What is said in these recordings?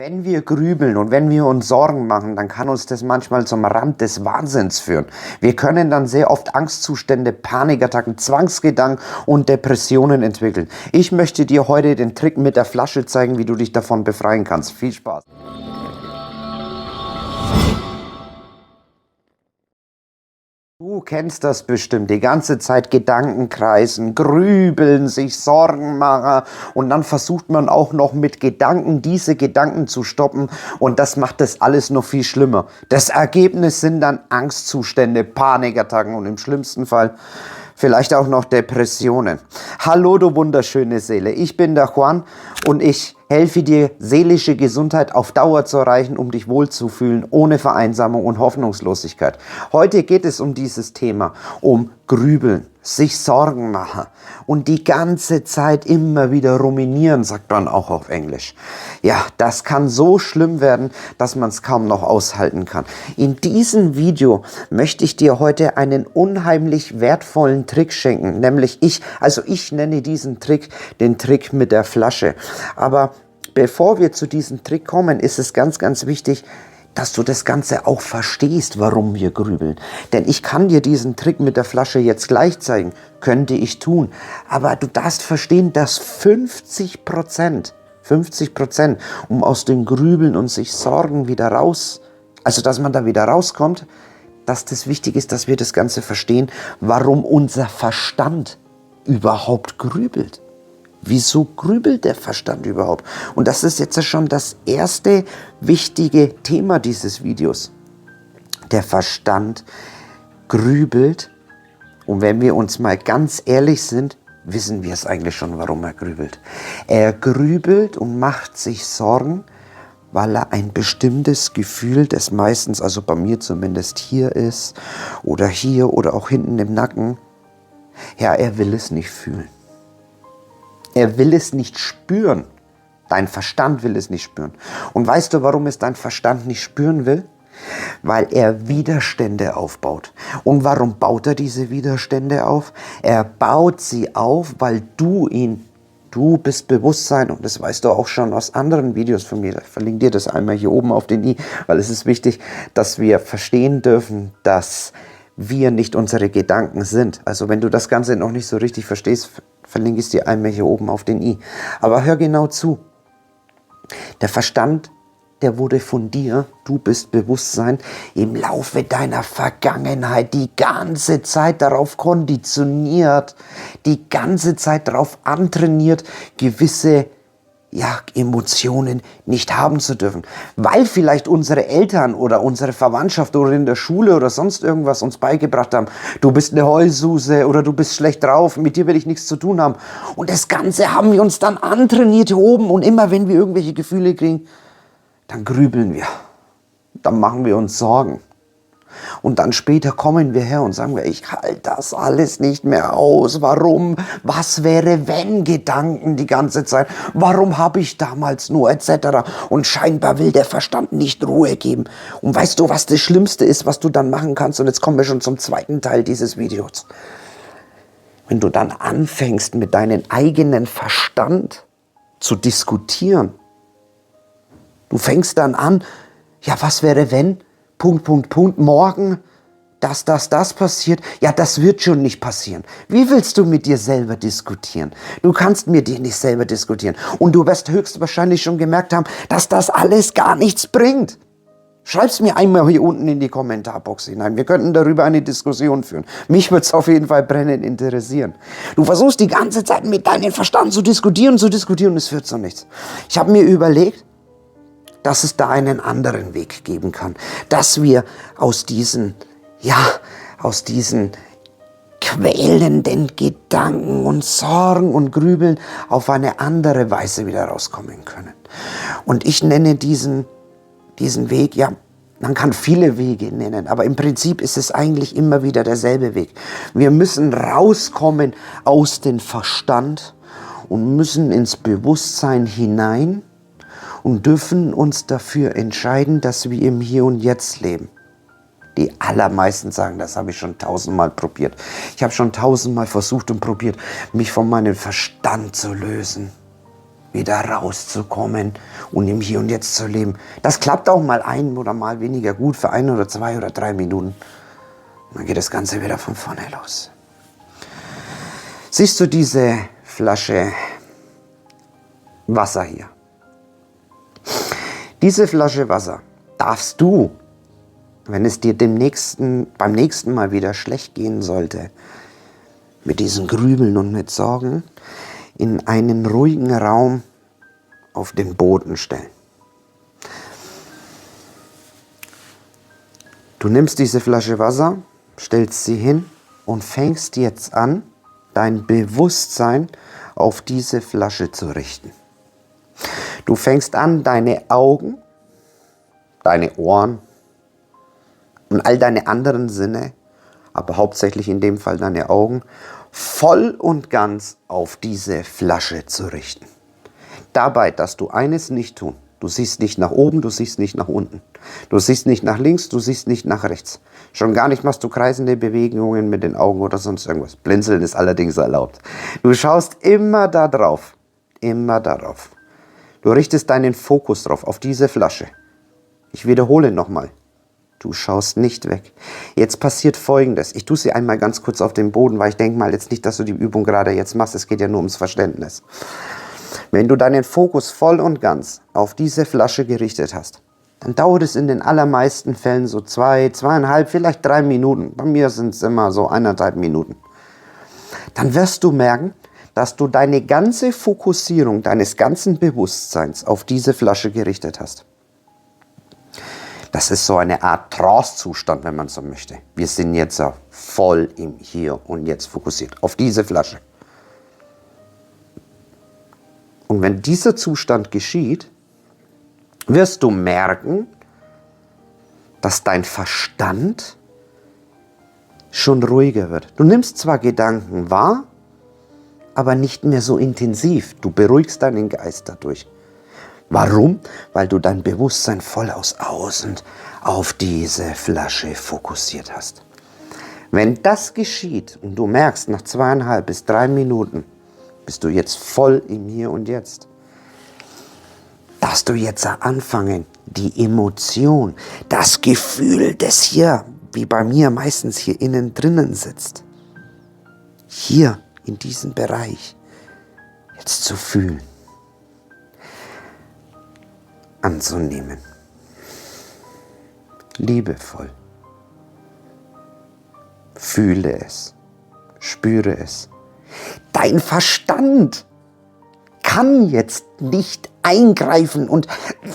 Wenn wir grübeln und wenn wir uns Sorgen machen, dann kann uns das manchmal zum Rand des Wahnsinns führen. Wir können dann sehr oft Angstzustände, Panikattacken, Zwangsgedanken und Depressionen entwickeln. Ich möchte dir heute den Trick mit der Flasche zeigen, wie du dich davon befreien kannst. Viel Spaß! Du kennst das bestimmt, die ganze Zeit Gedanken kreisen, grübeln, sich Sorgen machen und dann versucht man auch noch mit Gedanken diese Gedanken zu stoppen und das macht das alles noch viel schlimmer. Das Ergebnis sind dann Angstzustände, Panikattacken und im schlimmsten Fall vielleicht auch noch Depressionen. Hallo du wunderschöne Seele, ich bin der Juan und ich helfe dir, seelische Gesundheit auf Dauer zu erreichen, um dich wohlzufühlen, ohne Vereinsamung und Hoffnungslosigkeit. Heute geht es um dieses Thema, um Grübeln, sich Sorgen machen und die ganze Zeit immer wieder ruminieren, sagt man auch auf Englisch. Ja, das kann so schlimm werden, dass man es kaum noch aushalten kann. In diesem Video möchte ich dir heute einen unheimlich wertvollen Trick schenken, nämlich ich nenne diesen Trick den Trick mit der Flasche. Aber bevor wir zu diesem Trick kommen, ist es ganz, ganz wichtig, dass du das Ganze auch verstehst, warum wir grübeln. Denn ich kann dir diesen Trick mit der Flasche jetzt gleich zeigen, könnte ich tun. Aber du darfst verstehen, dass 50%, um aus dem Grübeln und sich Sorgen wieder dass man da wieder rauskommt, dass das wichtig ist, dass wir das Ganze verstehen, warum unser Verstand überhaupt grübelt. Wieso grübelt der Verstand überhaupt? Und das ist jetzt schon das erste wichtige Thema dieses Videos. Der Verstand grübelt und wenn wir uns mal ganz ehrlich sind, wissen wir es eigentlich schon, warum er grübelt. Er grübelt und macht sich Sorgen, weil er ein bestimmtes Gefühl, das meistens, also bei mir zumindest hier ist oder hier oder auch hinten im Nacken, ja, er will es nicht fühlen. Er will es nicht spüren. Dein Verstand will es nicht spüren. Und weißt du, warum es dein Verstand nicht spüren will? Weil er Widerstände aufbaut. Und warum baut er diese Widerstände auf? Er baut sie auf, weil du bist Bewusstsein, und das weißt du auch schon aus anderen Videos von mir. Ich verlinke dir das einmal hier oben auf den i, weil es ist wichtig, dass wir verstehen dürfen, dass wir nicht unsere Gedanken sind. Also wenn du das Ganze noch nicht so richtig verstehst, verlinke ich es dir einmal hier oben auf den i. Aber hör genau zu. Der Verstand, der wurde von dir, du bist Bewusstsein, im Laufe deiner Vergangenheit die ganze Zeit darauf konditioniert, die ganze Zeit darauf antrainiert, gewisse Emotionen nicht haben zu dürfen. Weil vielleicht unsere Eltern oder unsere Verwandtschaft oder in der Schule oder sonst irgendwas uns beigebracht haben, du bist eine Heulsuse oder du bist schlecht drauf, mit dir will ich nichts zu tun haben. Und das Ganze haben wir uns dann antrainiert hier oben und immer wenn wir irgendwelche Gefühle kriegen, dann grübeln wir. Dann machen wir uns Sorgen. Und dann später kommen wir her und sagen wir, ich halte das alles nicht mehr aus. Warum? Was wäre, wenn Gedanken die ganze Zeit? Warum habe ich damals nur etc.? Und scheinbar will der Verstand nicht Ruhe geben. Und weißt du, was das Schlimmste ist, was du dann machen kannst? Und jetzt kommen wir schon zum zweiten Teil dieses Videos. Wenn du dann anfängst, mit deinem eigenen Verstand zu diskutieren. Du fängst dann an, ja, was wäre, wenn? Morgen, das passiert. Ja, das wird schon nicht passieren. Wie willst du mit dir selber diskutieren? Du kannst mit dir nicht selber diskutieren. Und du wirst höchstwahrscheinlich schon gemerkt haben, dass das alles gar nichts bringt. Schreib's mir einmal hier unten in die Kommentarbox hinein. Wir könnten darüber eine Diskussion führen. Mich würde es auf jeden Fall brennend interessieren. Du versuchst die ganze Zeit mit deinem Verstand zu diskutieren, und es führt zu nichts. Ich habe mir überlegt, dass es da einen anderen Weg geben kann, dass wir aus diesen quälenden Gedanken und Sorgen und Grübeln auf eine andere Weise wieder rauskommen können. Und ich nenne diesen Weg, man kann viele Wege nennen, aber im Prinzip ist es eigentlich immer wieder derselbe Weg. Wir müssen rauskommen aus dem Verstand und müssen ins Bewusstsein hinein und dürfen uns dafür entscheiden, dass wir im Hier und Jetzt leben. Die allermeisten sagen, das habe ich schon 1000-mal probiert. Ich habe schon 1000-mal versucht und probiert, mich von meinem Verstand zu lösen. wieder rauszukommen und im Hier und Jetzt zu leben. Das klappt auch mal ein oder mal weniger gut für 1 oder 2 oder 3 Minuten. Und dann geht das Ganze wieder von vorne los. Siehst du diese Flasche Wasser hier? Diese Flasche Wasser darfst du, wenn es dir beim nächsten Mal wieder schlecht gehen sollte, mit diesen Grübeln und mit Sorgen, in einen ruhigen Raum auf den Boden stellen. Du nimmst diese Flasche Wasser, stellst sie hin und fängst jetzt an, dein Bewusstsein auf diese Flasche zu richten. Du fängst an, deine Augen, deine Ohren und all deine anderen Sinne, aber hauptsächlich in dem Fall deine Augen, voll und ganz auf diese Flasche zu richten. Dabei darfst du eines nicht tun. Du siehst nicht nach oben, du siehst nicht nach unten. Du siehst nicht nach links, du siehst nicht nach rechts. Schon gar nicht machst du kreisende Bewegungen mit den Augen oder sonst irgendwas. Blinzeln ist allerdings erlaubt. Du schaust immer da drauf. Immer darauf. Du richtest deinen Fokus drauf, auf diese Flasche. Ich wiederhole nochmal. Du schaust nicht weg. Jetzt passiert Folgendes. Ich tue sie einmal ganz kurz auf den Boden, weil ich denke mal jetzt nicht, dass du die Übung gerade jetzt machst. Es geht ja nur ums Verständnis. Wenn du deinen Fokus voll und ganz auf diese Flasche gerichtet hast, dann dauert es in den allermeisten Fällen so 2, 2,5, vielleicht 3 Minuten. Bei mir sind es immer so 1,5 Minuten. Dann wirst du merken, dass du deine ganze Fokussierung deines ganzen Bewusstseins auf diese Flasche gerichtet hast. Das ist so eine Art Trance-Zustand, wenn man so möchte. Wir sind jetzt voll im Hier und Jetzt fokussiert auf diese Flasche. Und wenn dieser Zustand geschieht, wirst du merken, dass dein Verstand schon ruhiger wird. Du nimmst zwar Gedanken wahr, aber nicht mehr so intensiv. Du beruhigst deinen Geist dadurch. Warum? Weil du dein Bewusstsein voll aus außen auf diese Flasche fokussiert hast. Wenn das geschieht und du merkst, nach 2,5 bis 3 Minuten bist du jetzt voll im Hier und Jetzt, darfst du jetzt anfangen, die Emotion, das Gefühl, das hier, wie bei mir meistens hier innen drinnen sitzt, hier in diesem Bereich jetzt zu fühlen, anzunehmen. Liebevoll. Fühle es. Spüre es. Dein Verstand kann jetzt nicht eingreifen und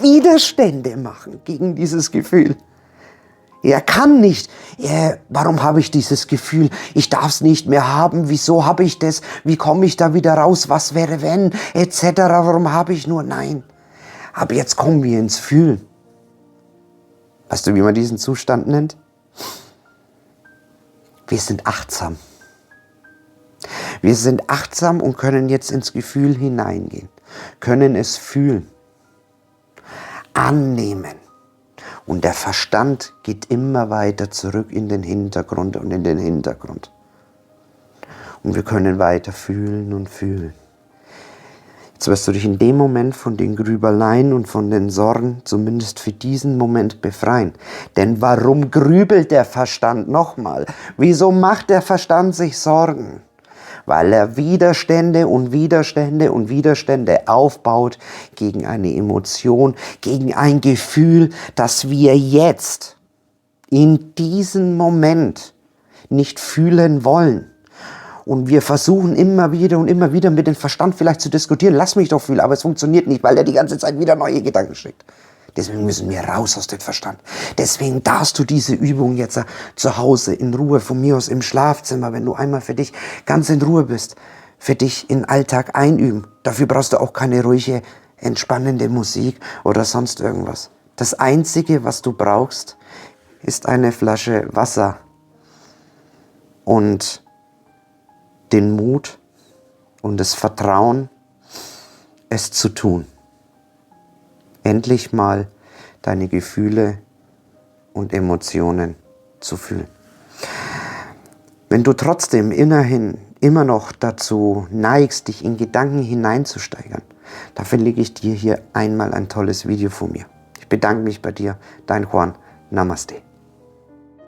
Widerstände machen gegen dieses Gefühl. Er kann nicht. Warum habe ich dieses Gefühl? Ich darf es nicht mehr haben. Wieso habe ich das? Wie komme ich da wieder raus? Was wäre wenn? Etc. Warum habe ich nur? Nein. Aber jetzt kommen wir ins Fühlen. Weißt du, wie man diesen Zustand nennt? Wir sind achtsam. Wir sind achtsam und können jetzt ins Gefühl hineingehen, können es fühlen, annehmen. Und der Verstand geht immer weiter zurück in den Hintergrund und in den Hintergrund. Und wir können weiter fühlen und fühlen. Jetzt wirst du dich in dem Moment von den Grübeleien und von den Sorgen zumindest für diesen Moment befreien. Denn warum grübelt der Verstand nochmal? Wieso macht der Verstand sich Sorgen? Weil er Widerstände und Widerstände und Widerstände aufbaut gegen eine Emotion, gegen ein Gefühl, das wir jetzt in diesem Moment nicht fühlen wollen. Und wir versuchen immer wieder und immer wieder mit dem Verstand vielleicht zu diskutieren, lass mich doch fühlen, aber es funktioniert nicht, weil er die ganze Zeit wieder neue Gedanken schickt. Deswegen müssen wir raus aus dem Verstand. Deswegen darfst du diese Übung jetzt zu Hause in Ruhe, von mir aus im Schlafzimmer, wenn du einmal für dich ganz in Ruhe bist, für dich in den Alltag einüben. Dafür brauchst du auch keine ruhige, entspannende Musik oder sonst irgendwas. Das Einzige, was du brauchst, ist eine Flasche Wasser und den Mut und das Vertrauen, es zu tun. Endlich mal deine Gefühle und Emotionen zu fühlen. Wenn du trotzdem innerhin immer noch dazu neigst, dich in Gedanken hineinzusteigern, Dafür lege ich dir hier einmal ein tolles Video vor mir. Ich bedanke mich bei dir, dein Juan. Namaste.